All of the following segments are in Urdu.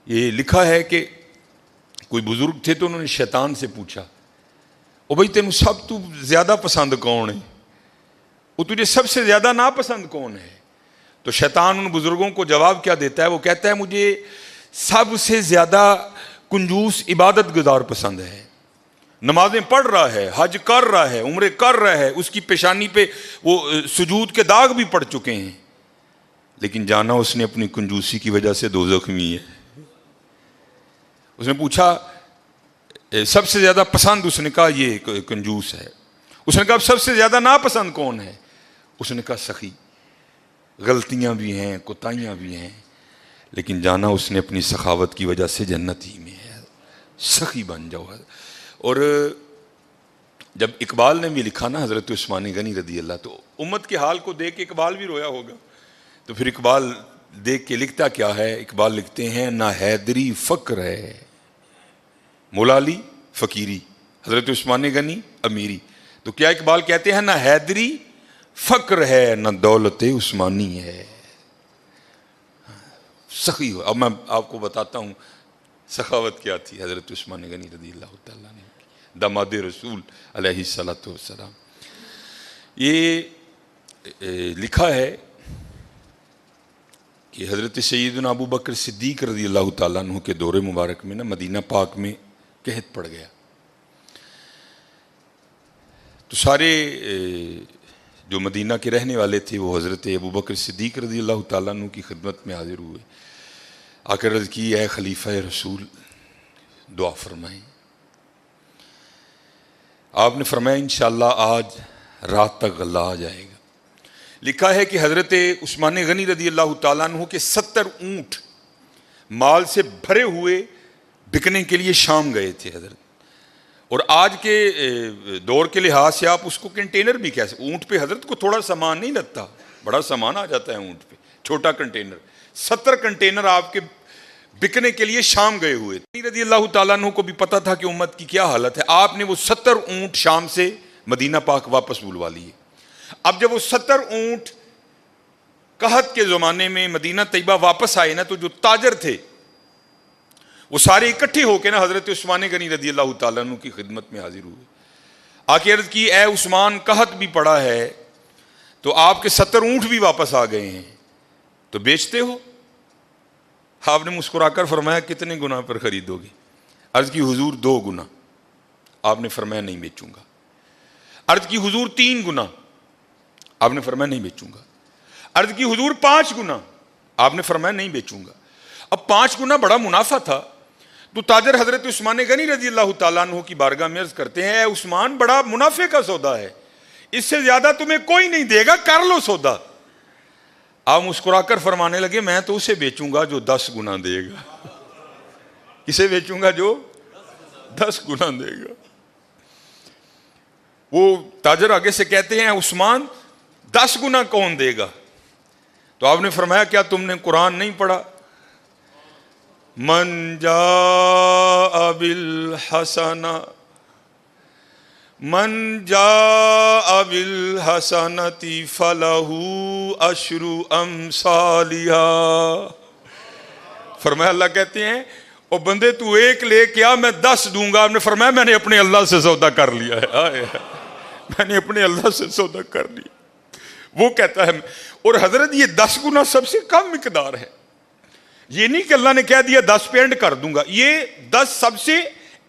یہ لکھا ہے کہ کوئی بزرگ تھے تو انہوں نے شیطان سے پوچھا او بھائی تینوں سب تو زیادہ پسند کون ہے، وہ تجھے سب سے زیادہ ناپسند کون ہے؟ تو شیطان ان بزرگوں کو جواب کیا دیتا ہے؟ وہ کہتا ہے مجھے سب سے زیادہ کنجوس عبادت گزار پسند ہے، نمازیں پڑھ رہا ہے، حج کر رہا ہے، عمرے کر رہا ہے، اس کی پیشانی پہ وہ سجود کے داغ بھی پڑ چکے ہیں، لیکن جانا اس نے اپنی کنجوسی کی وجہ سے دوزخ میں ہے۔ اس نے پوچھا سب سے زیادہ پسند، اس نے کہا یہ کنجوس ہے۔ اس نے کہا سب سے زیادہ ناپسند کون ہے؟ اس نے کہا سخی، غلطیاں بھی ہیں، کوتاہیاں بھی ہیں، لیکن جانا اس نے اپنی سخاوت کی وجہ سے جنت ہی میں ہے، سخی بن جاؤ۔ اور جب اقبال نے بھی لکھا نا حضرت عثمان غنی رضی اللہ، تو امت کے حال کو دیکھ کے اقبال بھی رویا ہوگا، تو پھر اقبال دیکھ کے لکھتا کیا ہے؟ اقبال لکھتے ہیں نہ حیدری فقر ہے مولا علی فقیری، حضرت عثمان غنی امیری۔ تو کیا اقبال کہتے ہیں نہ حیدری فقر ہے نہ دولت عثمانی ہے، سخی ہو۔ اب میں آپ کو بتاتا ہوں سخاوت کیا تھی حضرت عثمان غنی رضی اللہ تعالیٰ عنہ کی، داماد رسول علیہ الصلوۃ والسلام۔ یہ لکھا ہے کہ حضرت سیدنا ابو بکر صدیق رضی اللہ تعالیٰ عنہ کے دور مبارک میں نا مدینہ پاک میں قحط پڑ گیا، تو سارے جو مدینہ کے رہنے والے تھے وہ حضرت ابو بکر صدیق رضی اللہ تعالیٰ عنہ کی خدمت میں حاضر ہوئے، آ کر عرض کی اے خلیفہ رسول دعا فرمائیں۔ آپ نے فرمایا انشاءاللہ آج رات تک غلہ آ جائے گا۔ لکھا ہے کہ حضرت عثمان غنی رضی اللہ تعالیٰ عنہ کے 70 اونٹ مال سے بھرے ہوئے بکنے کے لیے شام گئے تھے حضرت، اور آج کے دور کے لحاظ سے آپ اس کو کنٹینر بھی کہہ سکتے، اونٹ پہ حضرت کو تھوڑا سامان نہیں لگتا، بڑا سامان آ جاتا ہے اونٹ پہ، چھوٹا کنٹینر، 70 کنٹینر آپ کے بکنے کے لیے شام گئے ہوئے تھے۔ رضی اللہ تعالیٰ عنہ کو بھی پتا تھا کہ امت کی کیا حالت ہے، آپ نے وہ 70 اونٹ شام سے مدینہ پاک واپس بلوا لیے۔ اب جب وہ 70 اونٹ قحط کے زمانے میں مدینہ طیبہ واپس آئے نا، تو جو تاجر تھے وہ سارے اکٹھے ہو کے نا حضرت عثمان غنی رضی اللہ تعالیٰ عنہ کی خدمت میں حاضر ہوئے، آ کے عرض کی اے عثمان قحط بھی پڑا ہے تو آپ کے 70 اونٹ بھی واپس آ گئے ہیں، تو بیچتے ہو؟ آپ نے مسکرا کر فرمایا کتنے گنا پر خریدو گے؟ عرض کی حضور 2 گنا۔ آپ نے فرمایا نہیں بیچوں گا۔ عرض کی حضور 3 گنا۔ آپ نے فرمایا نہیں بیچوں گا۔ عرض کی حضور 5 گنا۔ آپ نے فرمایا نہیں بیچوں گا۔ اب 5 گنا بڑا منافع تھا، تو تاجر حضرت عثمان غنی رضی اللہ تعالیٰ عنہ کی بارگاہ میں عرض کرتے ہیں اے عثمان بڑا منافع کا سودا ہے، اس سے زیادہ تمہیں کوئی نہیں دے گا، کر لو سودا۔ آپ مسکرا کر فرمانے لگے میں تو اسے بیچوں گا جو 10 گنا دے گا۔ کسے بیچوں گا؟ جو 10 گنا دے گا۔ وہ تاجر آگے سے کہتے ہیں عثمان 10 گنا کون دے گا؟ تو آپ نے فرمایا کیا تم نے قرآن نہیں پڑھا؟ من جاء بالحسنہ فلہ عشر امثالہا۔ فرمایا اللہ کہتے ہیں او بندے تو 1 لے کے آ میں 10 دوں گا۔ آپ نے فرمایا میں نے اپنے اللہ سے سودا کر لیا ہے، میں نے اپنے اللہ سے سودا کر لیا۔ وہ کہتا ہے، اور حضرت یہ 10 گنا سب سے کم مقدار ہے، یہ نہیں کہ اللہ نے کہہ دیا 10 پہ اینڈ کر دوں گا، یہ 10 سب سے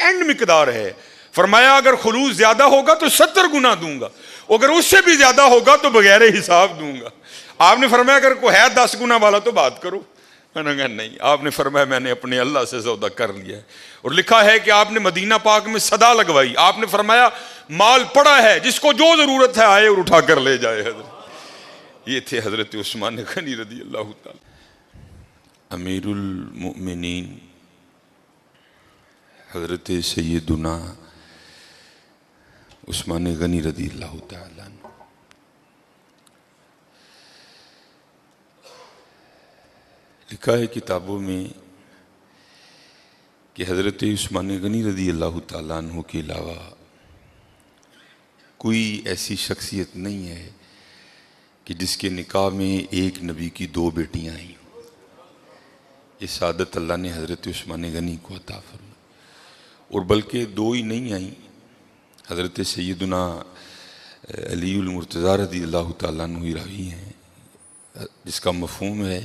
اینڈ مقدار ہے۔ فرمایا اگر خلوص زیادہ ہوگا تو 70 گنا دوں گا، اگر اس سے بھی زیادہ ہوگا تو بغیر حساب دوں گا۔ آپ نے فرمایا اگر کوئی ہے 10 گنا والا تو بات کرو۔ میں نے کہا نہیں۔ آپ نے فرمایا میں نے اپنے اللہ سے سودا کر لیا ہے۔ اور لکھا ہے کہ آپ نے مدینہ پاک میں صدا لگوائی، آپ نے فرمایا مال پڑا ہے، جس کو جو ضرورت ہے آئے اور اٹھا کر لے جائے۔ حضرت یہ تھے حضرت عثمان غنی رضی اللہ تعالی۔ امیر المؤمنین حضرت سیدنا عثمان غنی رضی اللہ تعالیٰ عنہ، لکھا ہے کتابوں میں کہ حضرت عثمان غنی رضی اللہ تعالیٰ عنہ کے علاوہ کوئی ایسی شخصیت نہیں ہے کہ جس کے نکاح میں ایک نبی کی 2 بیٹیاں آئیں، یہ سعادت اللہ نے حضرت عثمان غنی کو عطا فرمائی، اور بلکہ دو ہی نہیں آئیں، حضرت سیدنا علی المرتضیٰ رضی اللہ تعالیٰ عنہ راوی ہیں، جس کا مفہوم ہے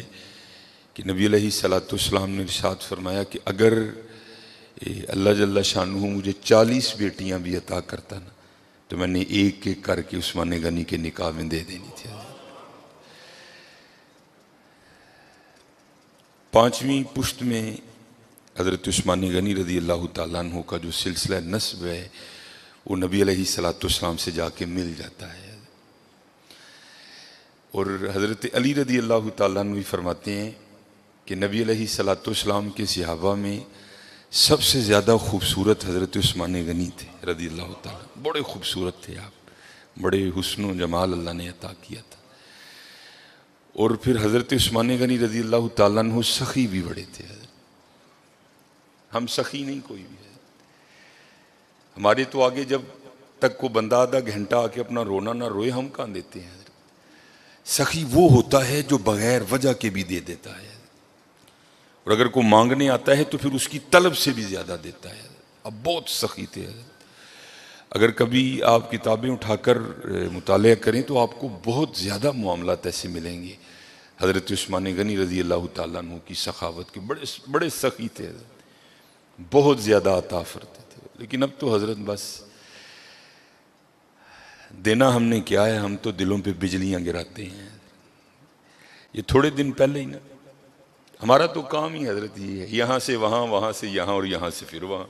کہ نبی علیہ الصلوۃ والسلام نے ارشاد فرمایا کہ اگر اللہ جل شانہ مجھے 40 بیٹیاں بھی عطا کرتا نا تو میں نے ایک ایک کر کے عثمان غنی کے نکاح میں دے دینی تھی۔ 5ویں پشت میں حضرت عثمان غنی رضی اللہ تعالیٰ عنہ کا جو سلسلہ نسب ہے وہ نبی علیہ الصلوۃ والسلام سے جا کے مل جاتا ہے، اور حضرت علی رضی اللہ تعالیٰ عنہ بھی فرماتے ہیں کہ نبی علیہ الصلوۃ والسلام کے صحابہ میں سب سے زیادہ خوبصورت حضرت عثمان غنی تھے رضی اللہ تعالیٰ، بڑے خوبصورت تھے آپ، بڑے حسن و جمال اللہ نے عطا کیا تھا۔ اور پھر حضرت عثمان غنی رضی اللہ تعالیٰ عنہ سخی بھی بڑے تھے، ہم سخی نہیں کوئی بھی ہے، ہمارے تو آگے جب تک کو بندہ آدھا گھنٹہ آ کے اپنا رونا نہ روئے ہم کہاں دیتے ہیں۔ سخی وہ ہوتا ہے جو بغیر وجہ کے بھی دے دیتا ہے، اور اگر کوئی مانگنے آتا ہے تو پھر اس کی طلب سے بھی زیادہ دیتا ہے۔ اب بہت سخی تھے، اگر کبھی آپ کتابیں اٹھا کر مطالعہ کریں تو آپ کو بہت زیادہ معاملات ایسے ملیں گے حضرت عثمان غنی رضی اللہ تعالیٰ عنہ کی سخاوت کے، بڑے سخی تھے، بہت زیادہ عطا فرماتے تھے۔ لیکن اب تو حضرت بس دینا ہم نے کیا ہے، ہم تو دلوں پہ بجلیاں گراتے ہیں۔ یہ تھوڑے دن پہلے ہی نا ہمارا تو کام ہی حضرت یہ ہے، یہاں سے وہاں، وہاں سے یہاں، اور یہاں سے پھر وہاں۔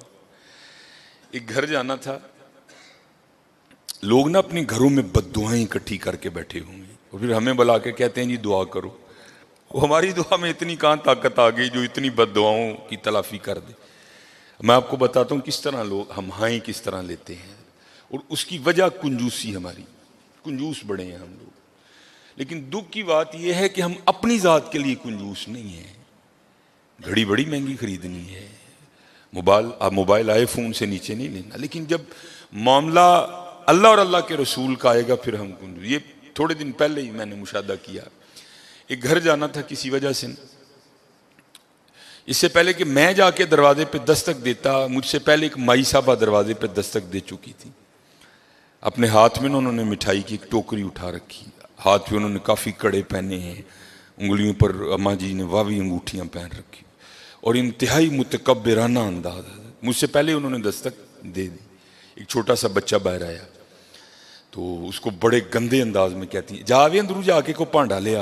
ایک گھر جانا تھا، لوگ نا اپنے گھروں میں بد دعائیں اکٹھی کر کے بیٹھے ہوئے ہیں، اور پھر ہمیں بلا کے کہتے ہیں جی دعا کرو۔ وہ ہماری دعا میں اتنی کہاں طاقت آ گئی جو اتنی بد دعاؤں کی تلافی کر دے۔ میں آپ کو بتاتا ہوں کس طرح لوگ ہم ہائیں کس طرح لیتے ہیں، اور اس کی وجہ کنجوسی، ہماری کنجوس بڑے ہیں ہم لوگ۔ لیکن دکھ کی بات یہ ہے کہ ہم اپنی ذات کے لیے کنجوس نہیں ہیں۔ گھڑی بڑی مہنگی خریدنی ہے، موبائل آئے فون سے نیچے نہیں لینا، لیکن جب معاملہ اللہ اور اللہ کے رسول کا آئے گا پھر ہم کنجوس۔ یہ تھوڑے دن پہلے ہی میں نے مشاہدہ کیا، ایک گھر جانا تھا کسی وجہ سے، اس سے پہلے کہ میں جا کے دروازے پہ دستک دیتا، مجھ سے پہلے ایک مائی صاحبہ دروازے پہ دستک دے چکی تھی۔ اپنے ہاتھ میں انہوں نے مٹھائی کی ایک ٹوکری اٹھا رکھی، ہاتھ پہ انہوں نے کافی کڑے پہنے ہیں، انگلیوں پر اماں جی نے واوی انگوٹھیاں پہن رکھی، اور انتہائی متکبرانہ انداز۔ مجھ سے پہلے انہوں نے دستک دے دی۔ ایک چھوٹا سا بچہ باہر آیا تو اس کو بڑے گندے انداز میں کہتی ہیں جا بھی اندرو جا کے کو پانڈا لیا،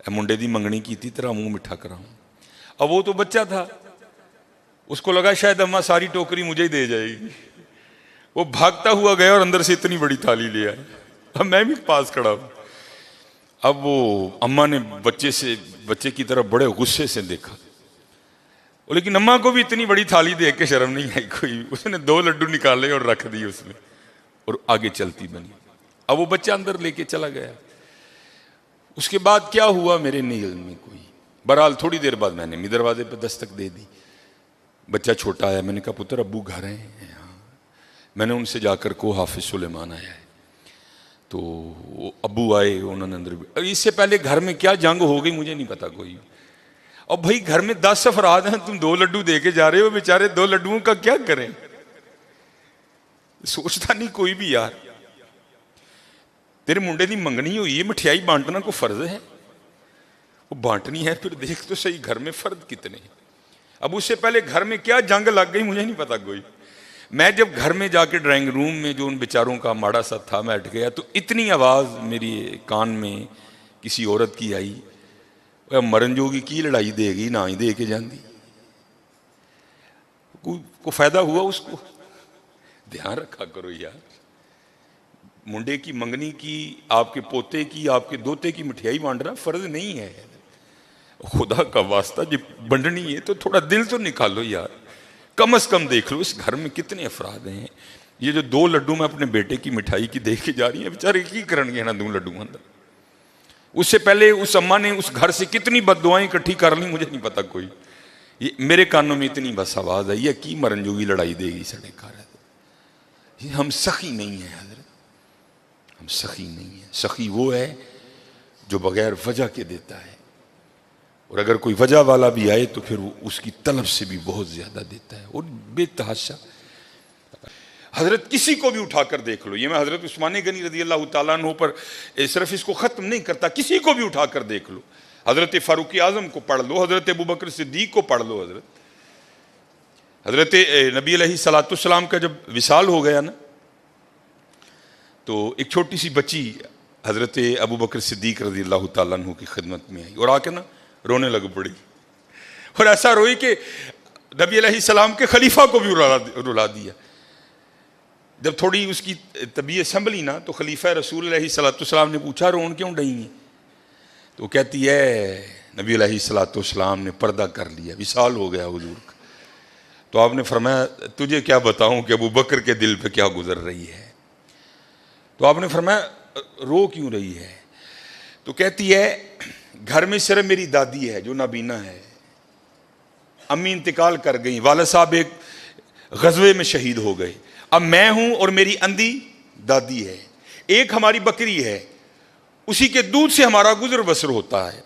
اے منڈے دی منگنی کی تھی تیرا منہ مٹھا کراؤں۔ اب وہ تو بچہ تھا، اس کو لگا شاید اماں ساری ٹوکری مجھے ہی دے جائے گی، وہ بھاگتا ہوا گیا اور اندر سے اتنی بڑی تھالی لے آیا۔ اب میں بھی پاس کھڑا ہوں، اب وہ اماں نے بچے کی طرف بڑے غصے سے دیکھا، لیکن اماں کو بھی اتنی بڑی تھالی دیکھ کے شرم نہیں آئی کوئی، اس نے 2 لڈو نکالے اور رکھ دی اس میں، اور آگے چلتی بنی۔ اب وہ بچہ اندر لے کے چلا گیا۔ اس کے بعد کیا ہوا میرے نہیں علم میں کوئی، بہرحال تھوڑی دیر بعد میں نے بھی دروازے پہ دستک دے دی۔ بچہ چھوٹا آیا، میں نے کہا پتر ابو گھر ہیں؟ ہاں۔ میں نے ان سے جا کر کو حافظ سلیمان آیا ہے، تو ابو آئے، انہوں نے اندر بھی، اس سے پہلے گھر میں کیا جنگ ہو گئی مجھے نہیں پتا کوئی۔ اور بھائی گھر میں 10 افراد ہیں، تم 2 لڈو دے کے جا رہے ہو، بیچارے 2 لڈوؤں کا کیا کریں؟ سوچتا نہیں کوئی بھی یار، تیرے منڈے دی منگنی ہوئی ہے، مٹھیائی بانٹنا کو فرض ہے، وہ بانٹنی ہے، پھر دیکھ تو صحیح گھر میں فرد کتنے ہیں۔ اب اس سے پہلے گھر میں کیا جنگ لگ گئی مجھے نہیں پتا کوئی۔ میں جب گھر میں جا کے ڈرائنگ روم میں جو ان بیچاروں کا ماڑا سا تھا میں ہٹ گیا تو اتنی آواز میری کان میں کسی عورت کی آئی، مرن جوگی کی لڑائی دے گی نہ ہی دے کے جاندی، کو فائدہ ہوا اس کو؟ دھیان رکھا کرو یار، منڈے کی منگنی کی، آپ کے پوتے کی، آپ کے دوتے کی مٹھیائی بانٹنا فرض نہیں ہے، خدا کا واسطہ جب بنڈنی ہے تو تھوڑا دل تو نکالو یار، کم از کم دیکھ لو اس گھر میں کتنے افراد ہیں۔ یہ جو 2 لڈو میں اپنے بیٹے کی مٹھائی کی دیکھ کے جا رہی ہیں، بیچارے کی کرن گے نا 2 لڈو اندر؟ اس سے پہلے اس اماں نے اس گھر سے کتنی بد دعائیں اکٹھی کر لی مجھے نہیں پتا کوئی۔ یہ میرے کانوں میں اتنی بس آواز آئی ہے کی مرن جوگی لڑائی دے گی سڑے کار ہے۔ ہم سخی نہیں ہیں حضرت، ہم سخی نہیں ہیں۔ سخی وہ ہے جو بغیر وجہ کے دیتا ہے، اور اگر کوئی وجہ والا بھی آئے تو پھر وہ اس کی طلب سے بھی بہت زیادہ دیتا ہے، اور بے تحاشا۔ حضرت کسی کو بھی اٹھا کر دیکھ لو، یہ میں حضرت عثمان غنی رضی اللہ تعالیٰ عنہ پر صرف اس کو ختم نہیں کرتا، کسی کو بھی اٹھا کر دیکھ لو، حضرت فاروق اعظم کو پڑھ لو، حضرت ابوبکر صدیق کو پڑھ لو، حضرت نبی علیہ الصلوۃ والسلام کا جب وصال ہو گیا نا، تو ایک چھوٹی سی بچی حضرت ابوبکر صدیق رضی اللہ تعالیٰ عنہ کی خدمت میں آئی اور آ کے نا رونے لگ پڑی، اور ایسا روئی کہ نبی علیہ السلام کے خلیفہ کو بھی رلا دیا۔ جب تھوڑی اس کی طبیعت سنبھلی نا تو خلیفہ رسول علیہ الصلوۃ والسلام نے پوچھا رون کیوں ڈئی ہیں؟ تو کہتی ہے نبی علیہ الصلوۃ والسلام نے پردہ کر لیا، وصال ہو گیا حضور کا۔ تو آپ نے فرمایا تجھے کیا بتاؤں کہ ابو بکر کے دل پہ کیا گزر رہی ہے؟ تو آپ نے فرمایا رو کیوں رہی ہے؟ تو کہتی ہے گھر میں صرف میری دادی ہے جو نابینا ہے، امی انتقال کر گئیں، والد صاحب ایک غزوے میں شہید ہو گئے، اب میں ہوں اور میری اندھی دادی ہے، ایک ہماری بکری ہے، اسی کے دودھ سے ہمارا گزر بسر ہوتا ہے۔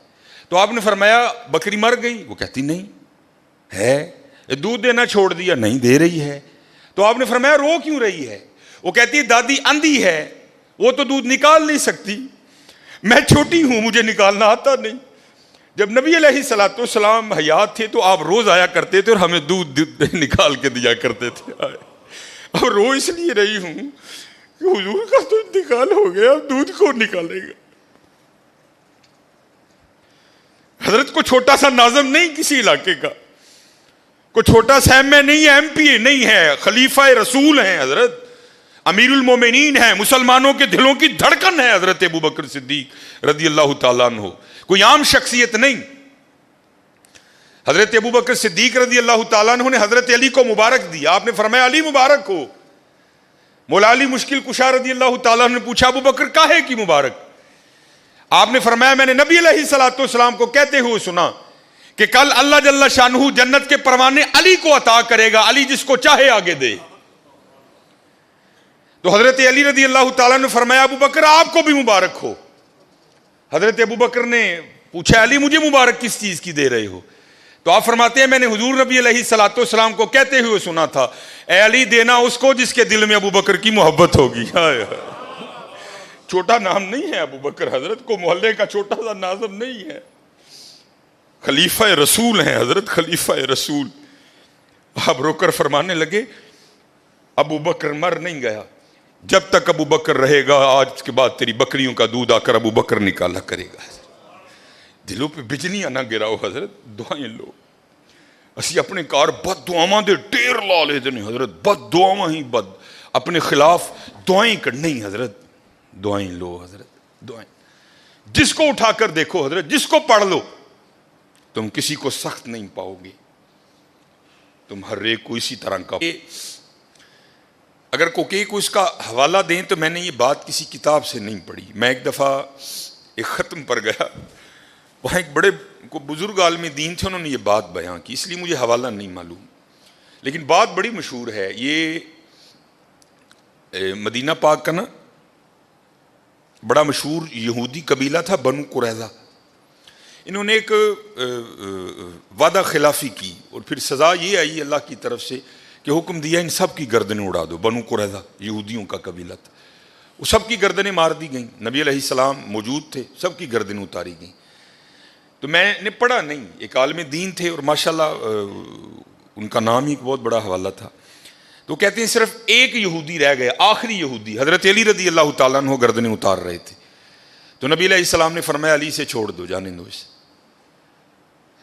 تو آپ نے فرمایا بکری مر گئی؟ وہ کہتی نہیں ہے۔ دودھ دینا چھوڑ دیا؟ نہیں دے رہی ہے۔ تو آپ نے فرمایا رو کیوں رہی ہے؟ وہ کہتی ہے دادی اندھی ہے، وہ تو دودھ نکال نہیں سکتی، میں چھوٹی ہوں مجھے نکالنا آتا نہیں۔ جب نبی علیہ الصلوۃ والسلام حیات تھے تو آپ روز آیا کرتے تھے اور ہمیں دودھ نکال کے دیا کرتے تھے، اب رو اس لیے رہی ہوں کہ حضور کا تو انتقال ہو گیا، اب دودھ کون نکالے گا؟ حضرت کو چھوٹا سا ناظم نہیں کسی علاقے کا، کوئی چھوٹا سا ایم اے نہیں ہے، ایم پی اے نہیں ہے، خلیفہ رسول ہیں حضرت، امیر المومنین ہیں، مسلمانوں کے دلوں کی دھڑکن ہے حضرت ابوبکر صدیق رضی اللہ تعالیٰ عنہ، کوئی عام شخصیت نہیں۔ حضرت ابوبکر صدیق رضی اللہ تعالیٰ عنہ نے حضرت علی کو مبارک دیا، آپ نے فرمایا علی مبارک ہو۔ مولا علی مشکل کشا رضی اللہ تعالیٰ عنہ نے پوچھا ابوبکر کاہے کی مبارک؟ آپ نے فرمایا میں نے نبی علیہ الصلوۃ والسلام کو کہتے ہوئے سنا کہ کل اللہ جل شانہ جنت کے پروانے علی کو عطا کرے گا، علی جس کو چاہے آگے دے۔ تو حضرت علی رضی اللہ تعالیٰ نے فرمایا ابوبکر آپ کو بھی مبارک ہو۔ حضرت ابوبکر نے پوچھا علی مجھے مبارک کس چیز کی دے رہے ہو؟ تو آپ فرماتے ہیں میں نے حضور نبی علیہ الصلوۃ والسلام کو کہتے ہوئے سنا تھا اے علی دینا اس کو جس کے دل میں ابوبکر کی محبت ہوگی۔ چھوٹا نام نہیں ہے ابوبکر، حضرت کو محلے کا چھوٹا سا ناظم نہیں ہے، خلیفہ رسول ہیں حضرت، خلیفہ رسول۔ آپ رو کر فرمانے لگے ابوبکر مر نہیں گیا، جب تک ابوبکر رہے گا آج کے بعد تیری بکریوں کا دودھ آ کر ابوبکر نکالا کرے گا۔ دلوں پہ بجلیاں نہ گراؤ حضرت، دعائیں لو۔ اسی اپنے کار بد دعاواں دے ٹیر لا لے دے حضرت، بد دعاواں ہی بد، اپنے خلاف دعائیں کر نہیں حضرت، دعائیں لو حضرت، دعائیں۔ جس کو اٹھا کر دیکھو حضرت، جس کو پڑھ لو، تم کسی کو سخت نہیں پاؤ گے، تم ہر ایک کو اسی طرح کا۔ اگر کوئی کو اس کا حوالہ دیں تو میں نے یہ بات کسی کتاب سے نہیں پڑھی، میں ایک دفعہ ایک ختم پر گیا، وہاں ایک بڑے بزرگ عالم دین تھے، انہوں نے یہ بات بیان کی، اس لیے مجھے حوالہ نہیں معلوم، لیکن بات بڑی مشہور ہے۔ یہ مدینہ پاک کا نا بڑا مشہور یہودی قبیلہ تھا بنو قریظہ، انہوں نے ایک وعدہ خلافی کی اور پھر سزا یہ آئی اللہ کی طرف سے کہ حکم دیا ان سب کی گردنیں اڑا دو۔ بنو قریظہ یہودیوں کا قبیلہ تھا، وہ سب کی گردنیں مار دی گئیں، نبی علیہ السلام موجود تھے، سب کی گردنیں اتاری گئیں۔ تو میں نے پڑھا نہیں، ایک عالم دین تھے اور ماشاءاللہ ان کا نام ہی ایک بہت بڑا حوالہ تھا، تو کہتے ہیں صرف ایک یہودی رہ گیا، آخری یہودی، حضرت علی رضی اللہ تعالیٰ عنہ گردنیں اتار رہے تھے، تو نبی علیہ السلام نے فرمایا علی سے چھوڑ دو، جانے دو اسے۔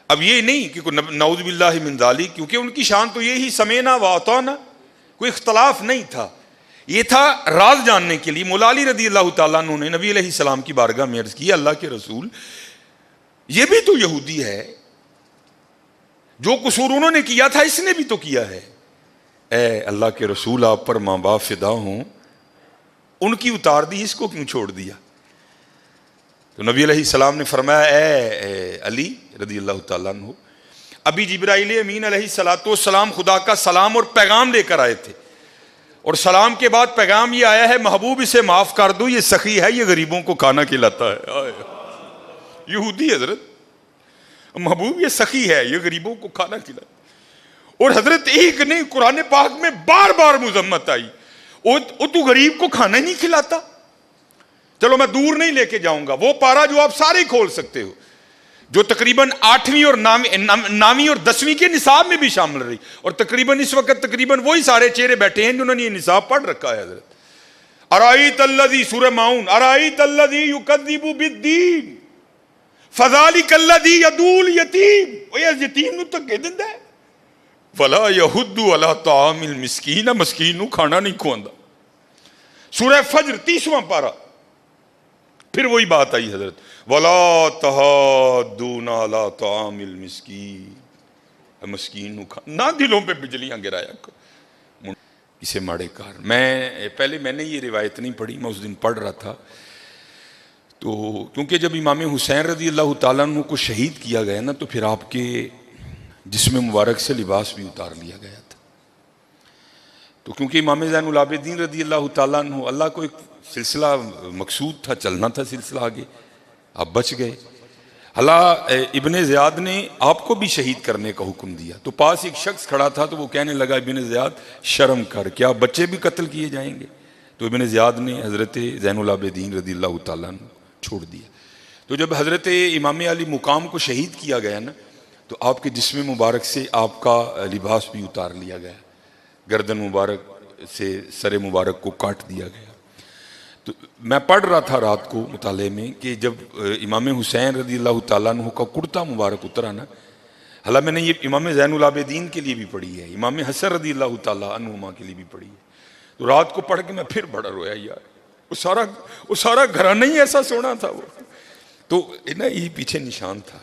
اب یہ نہیں کہ نعوذ باللہ من ذالک، کیونکہ ان کی شان تو یہی سمینا و اطعنا، کوئی اختلاف نہیں تھا، یہ تھا راز جاننے کے لیے۔ مولا علی رضی اللہ تعالیٰ عنہ نے نبی علیہ السلام کی بارگاہ میں عرض کی اللہ کے رسول یہ بھی تو یہودی ہے، جو قصور انہوں نے کیا تھا اس نے بھی تو کیا ہے۔ اے اللہ کے رسول آپ پر ماں باپ فدا ہوں، ان کی اتار دی، اس کو کیوں چھوڑ دیا؟ تو نبی علیہ السلام نے فرمایا اے علی رضی اللہ تعالیٰ عنہ، ابھی جبرائیل امین علیہ الصلوۃ والسلام خدا کا سلام اور پیغام لے کر آئے تھے، اور سلام کے بعد پیغام یہ آیا ہے محبوب اسے معاف کر دو، یہ سخی ہے، یہ غریبوں کو کھانا کھلاتا ہے۔ یہودی حضرت محبوب یہ سخی ہے، یہ غریبوں کو کھانا کھلاتا. اور حضرت ایک نہیں، قرآن پاک میں بار بار مذمت آئی، تو غریب کو کھانا ہی نہیں کھلاتا. چلو میں دور نہیں لے کے جاؤں گا، وہ پارا جو آپ سارے کھول سکتے ہو، جو تقریباً 8ویں اور 9ویں اور 10ویں کے نصاب میں بھی شامل رہی، اور تقریباً اس وقت تقریباً وہی سارے چہرے بیٹھے ہیں جنہوں نے یہ نصاب پڑھ رکھا ہے. حضرت ارائیت الذی، سورہ ماؤن، ارائیت الذی یکذب بالدین فذلک الذی یدعو الیتیم، وہ یتیم نو دھکے دیندا ہے. ولا یحض علی طعام المسکین، مسکین نو کھانا نہیں کھواندا. سورہ فجر 30واں پارہ، پھر وہی بات آئی حضرت، ولا تحاضون علی طعام المسکین، مسکین نو کھانا نہ. دلوں پہ بجلیاں گرایا کرو اسے ماڑے کار. میں نے یہ روایت نہیں پڑھی، میں اس دن پڑھ رہا تھا تو کیونکہ جب امام حسین رضی اللہ تعالیٰ عنہ کو شہید کیا گیا نا، تو پھر آپ کے جسم مبارک سے لباس بھی اتار لیا گیا تھا. تو کیونکہ امام زین العابدین رضی اللہ تعالیٰ عنہ، اللہ کو ایک سلسلہ مقصود تھا، چلنا تھا سلسلہ آگے، آپ بچ گئے. اللہ ابن زیاد نے آپ کو بھی شہید کرنے کا حکم دیا. تو پاس ایک شخص کھڑا تھا تو وہ کہنے لگا ابن زیاد شرم کر، کیا بچے بھی قتل کیے جائیں گے؟ تو ابن زیاد نے حضرت زین العابدین رضی اللہ تعالیٰ عنہ چھوڑ دیا. تو جب حضرت امام علی مقام کو شہید کیا گیا نا، تو آپ کے جسم مبارک سے آپ کا لباس بھی اتار لیا گیا، گردن مبارک سے سر مبارک کو کاٹ دیا گیا. تو میں پڑھ رہا تھا رات کو مطالعے میں کہ جب امام حسین رضی اللہ تعالیٰ عنہ کا کرتا مبارک اترا نا، حالانکہ میں نے یہ امام زین العابدین کے لیے بھی پڑھی ہے، امام حسن رضی اللہ تعالیٰ عنہما کے لیے بھی پڑھی ہے. تو رات کو پڑھ کے میں پھر بڑا رویا یار، وہ سارا گھرانہ ہی ایسا سونا تھا. وہ تو نا یہ پیچھے نشان تھا.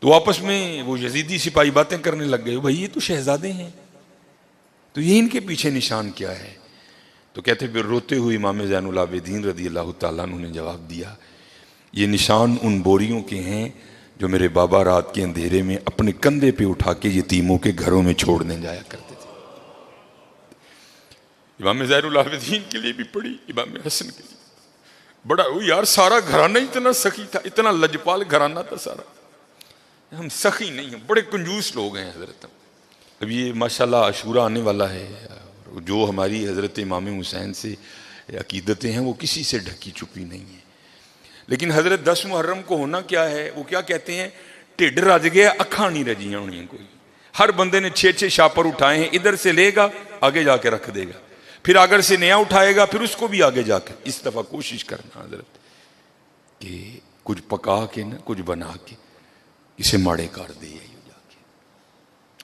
تو آپس میں وہ یزیدی سپاہی باتیں کرنے لگ گئے، بھائی یہ تو شہزادے ہیں، تو یہ ان کے پیچھے نشان کیا ہے؟ تو کہتے پھر روتے ہوئے امام زین العابدین رضی اللہ تعالیٰ عنہ نے جواب دیا، یہ نشان ان بوریوں کے ہیں جو میرے بابا رات کے اندھیرے میں اپنے کندھے پہ اٹھا کے یتیموں کے گھروں میں چھوڑنے جایا کرتے تھے. امام زین العابدین کے لیے بھی پڑھی، امام حسن کے لیے. بڑا یار سارا گھرانہ اتنا سخی تھا، اتنا لجپال گھرانہ تھا سارا. ہم سخی نہیں ہیں، بڑے کنجوس لوگ ہیں حضرت. اب یہ ماشاءاللہ عاشورہ آنے والا ہے، جو ہماری حضرت امام حسین سے عقیدتیں ہیں وہ کسی سے ڈھکی چھپی نہیں ہیں. لیکن حضرت 10 محرم کو ہونا کیا ہے، وہ کیا کہتے ہیں، ٹھڈ رج گیا اکھاں نہیں رجیاں ہونی. کوئی ہر بندے نے 6 شاپر اٹھائے ہیں، ادھر سے لے گا آگے جا کے رکھ دے گا، پھر اگر سے نیا اٹھائے گا پھر اس کو بھی آگے جا کے. اس دفعہ کوشش کرنا حضرت کہ کچھ پکا کے نا کچھ بنا کے اسے ماڑے کر دے.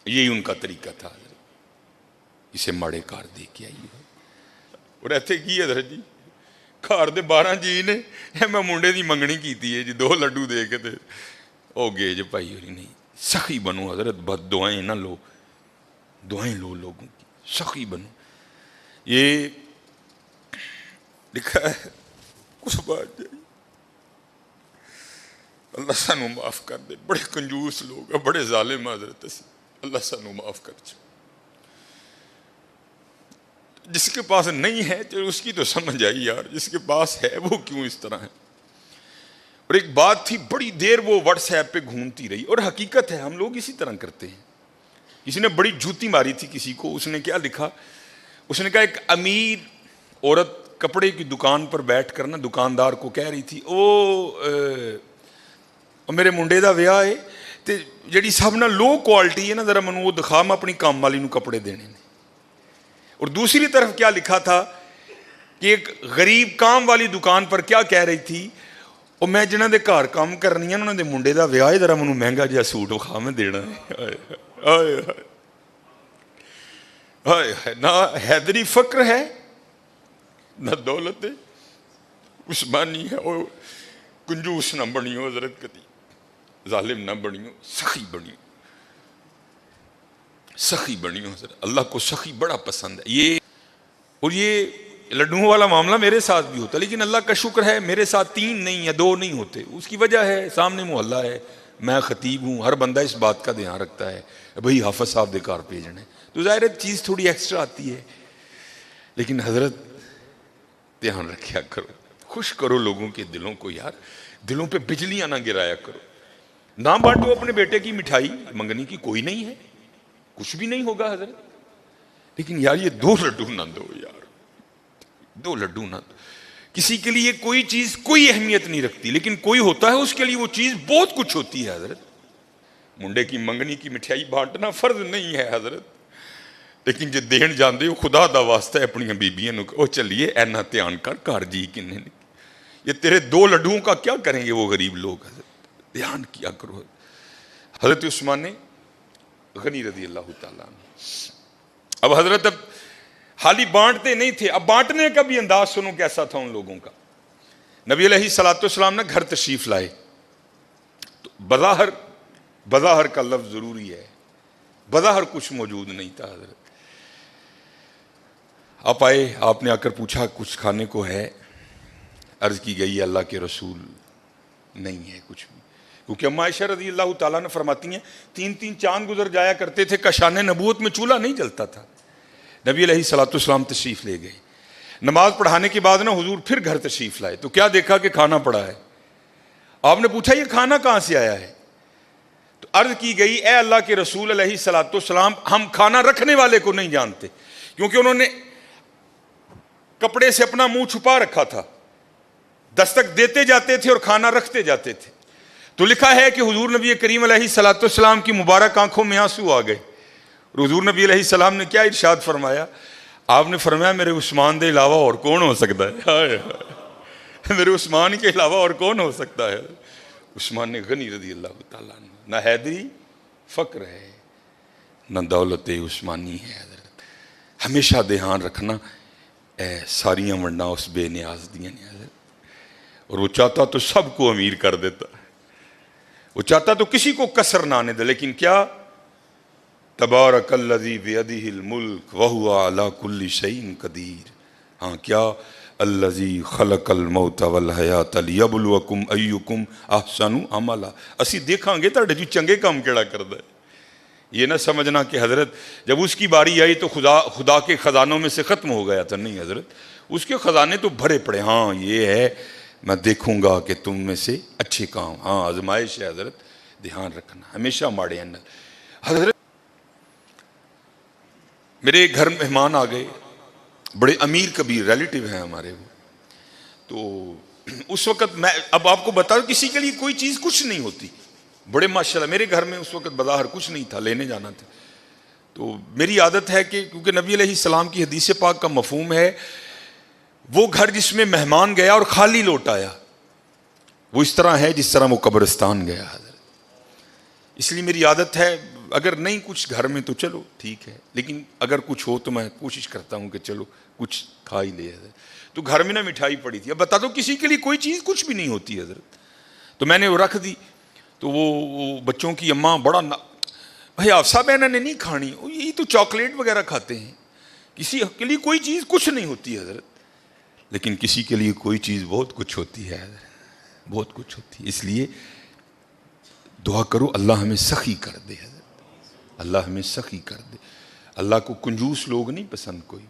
یہی ان کا طریقہ تھا، اسے ماڑے کار دے کے آئی. اور ایتھے کی حضرت جی گھر دے 12 جی نے میں منڈے دی منگنی کیتی ہے جی، 2 لڈو دے کے او گے جی بھائی ہوئی نہیں. سخی بنو حضرت، بد دعائیں نہ لو، دعائیں لو لوگوں کی، سخی بنو. یہ لکھا ہے کچھ بات جائے، اللہ سانو معاف کر دے. بڑے کنجوس لوگ ہیں، بڑے ظالم حضرت سے، اللہ سانو معاف کر دے. جس کے پاس نہیں ہے تو اس کی تو سمجھ آئی یار، جس کے پاس ہے وہ کیوں اس طرح ہے. اور ایک بات تھی بڑی دیر وہ واٹس ایپ پہ گھومتی رہی، اور حقیقت ہے ہم لوگ اسی طرح کرتے ہیں. کسی نے بڑی جوتی ماری تھی کسی کو، اس نے کیا لکھا، اس نے کہا ایک امیر عورت کپڑے کی دکان پر بیٹھ کر نا دکاندار کو کہہ رہی تھی، میرے منڈے دا ویاہ ہے تے جڑی سب نہ لو کوالٹی ہے نا ذرا منو وہ دکھا، میں اپنی کام والی نو کپڑے دینے نے. اور دوسری طرف کیا لکھا تھا کہ ایک غریب کام والی دکان پر کیا کہہ رہی تھی، اور میں جنہاں دے گھر کام کرنی ہے انہاں دے منڈے دا ویاہ ہے، ذرا منو مہنگا جہا سوٹ وکھا میں دینا ہے. نہ حیدری فقر ہے نہ دولت ہے، عثمانی ہے. اور کنجوس نہ بنیو حضرت، کدی ظالم نہ بنیو، سخی بنیو، سخی بنیو حضرت. اللہ کو سخی بڑا پسند ہے. یہ لڈوؤں والا معاملہ میرے ساتھ بھی ہوتا، لیکن اللہ کا شکر ہے میرے ساتھ 3 نہیں یا 2 نہیں ہوتے. اس کی وجہ ہے سامنے محلہ ہے، میں خطیب ہوں، ہر بندہ اس بات کا دھیان رکھتا ہے بھئی حافظ صاحب دے گھر بھیجنا ہے، تو ظاہر چیز تھوڑی ایکسٹرا آتی ہے. لیکن حضرت دھیان رکھیا کرو، خوش کرو لوگوں کے دلوں کو یار، دلوں پہ بجلیاں نہ گرایا کرو. نہ بانٹو اپنے بیٹے کی مٹھائی منگنی کی، کوئی نہیں ہے، کچھ بھی نہیں ہوگا حضرت، لیکن یار یہ 2 لڈو نہ دو یار، 2 لڈو نہ دو. کسی کے لیے کوئی چیز کوئی اہمیت نہیں رکھتی، لیکن کوئی ہوتا ہے اس کے لیے وہ چیز بہت کچھ ہوتی ہے حضرت. منڈے کی منگنی کی مٹھائی بانٹنا فرض نہیں ہے حضرت، لیکن جے دین جاندے ہو خدا دا واسطہ ہے اپنی بیبیاں نو او چلیے اینا دھیان کر گھر جی کنے نے، یہ تیرے 2 لڈوؤں کا کیا کریں گے وہ غریب لوگ، حضرت دھیان کیا کرو. حضرت عثمان غنی رضی اللہ تعالیٰ عنہ اب حضرت اب حالی بانٹتے نہیں تھے، اب بانٹنے کا بھی انداز سنو کیسا تھا ان لوگوں کا. نبی علیہ السلام نے گھر تشریف لائے تو بظاہر کا لفظ ضروری ہے، بظاہر کچھ موجود نہیں تھا حضرت. آپ آئے، آپ نے آ کر پوچھا کچھ کھانے کو ہے؟ عرض کی گئی اللہ کے رسول نہیں ہے کچھ بھی، کیونکہ اما عائشہ رضی اللہ تعالیٰ نے فرماتی ہیں 3 چاند گزر جایا کرتے تھے کشان نبوت میں چولہا نہیں جلتا تھا. نبی علیہ السلام تشریف لے گئے، نماز پڑھانے کے بعد نا حضور پھر گھر تشریف لائے تو کیا دیکھا کہ کھانا پڑا ہے. آپ نے پوچھا یہ کھانا کہاں سے آیا ہے؟ تو عرض کی گئی اے اللہ کے رسول علیہ السلام ہم کھانا رکھنے والے کو نہیں جانتے، کیونکہ انہوں نے کپڑے سے اپنا منہ چھپا رکھا تھا، دستک دیتے جاتے تھے اور کھانا رکھتے جاتے تھے. تو لکھا ہے کہ حضور نبی کریم علیہ السلام کی مبارک آنکھوں میں آنسو آ گئے. حضور نبی علیہ السلام نے کیا ارشاد فرمایا؟ آپ نے فرمایا میرے عثمان دے علاوہ اور کون ہو سکتا ہے، میرے عثمان کے علاوہ اور کون ہو سکتا ہے. عثمان غنی رضی اللہ تعالیٰ عنہ نہ حیدری فقر ہے نہ دولت عثمانی ہے حضرت. ہمیشہ دھیان رکھنا اے ساریاں ونڈا اس بے نیاز دیاں نے حضرت. اور وہ چاہتا تو سب کو امیر کر دیتا، وہ چاہتا تو کسی کو کسر نہ آنے دے، لیکن کیا تبارک الذی بیدہ الملک وہو علی کل شیء قدیر. ہاں کیا الذی خلق الموت والحیات لیبلوکم ایکم احسن عملا. اسی دیکھاں گے تاڑے جو چنگے کام کیڑا کردا ہے. یہ نہ سمجھنا کہ حضرت جب اس کی باری آئی تو خدا کے خزانوں میں سے ختم ہو گیا تھا، نہیں حضرت، اس کے خزانے تو بھرے پڑے. ہاں یہ ہے میں دیکھوں گا کہ تم میں سے اچھے کام، ہاں آزمائش ہے حضرت، دھیان رکھنا ہمیشہ ماڑے اندر. حضرت میرے گھر مہمان آ گئے، بڑے امیر کبیر ریلیٹیو ہیں ہمارے وہ. تو اس وقت میں اب آپ کو بتا دوں کسی کے لیے کوئی چیز کچھ نہیں ہوتی. بڑے ماشاءاللہ میرے گھر میں اس وقت بظاہر کچھ نہیں تھا، لینے جانا تھا. تو میری عادت ہے کہ کیونکہ نبی علیہ السلام کی حدیث پاک کا مفہوم ہے وہ گھر جس میں مہمان گیا اور خالی لوٹ آیا وہ اس طرح ہے جس طرح وہ قبرستان گیا حضرت. اس لیے میری عادت ہے اگر نہیں کچھ گھر میں تو چلو ٹھیک ہے، لیکن اگر کچھ ہو تو میں کوشش کرتا ہوں کہ چلو کچھ کھا ہی لے حضرت. تو گھر میں نہ مٹھائی پڑی تھی. اب بتا دو کسی کے لیے کوئی چیز کچھ بھی نہیں ہوتی حضرت. تو میں نے وہ رکھ دی. تو وہ بچوں کی اماں بڑا بھائی آفسا بہن نے نہیں کھانی، یہی تو چاکلیٹ وغیرہ کھاتے ہیں. کسی کے لیے کوئی چیز کچھ نہیں ہوتی حضرت، لیکن کسی کے لیے کوئی چیز بہت کچھ ہوتی ہے حضرت، بہت کچھ ہوتی ہے. اس لیے دعا کرو اللہ ہمیں سخی کر دے حضرت، اللہ ہمیں سخی کر دے. اللہ کو کنجوس لوگ نہیں پسند کوئی.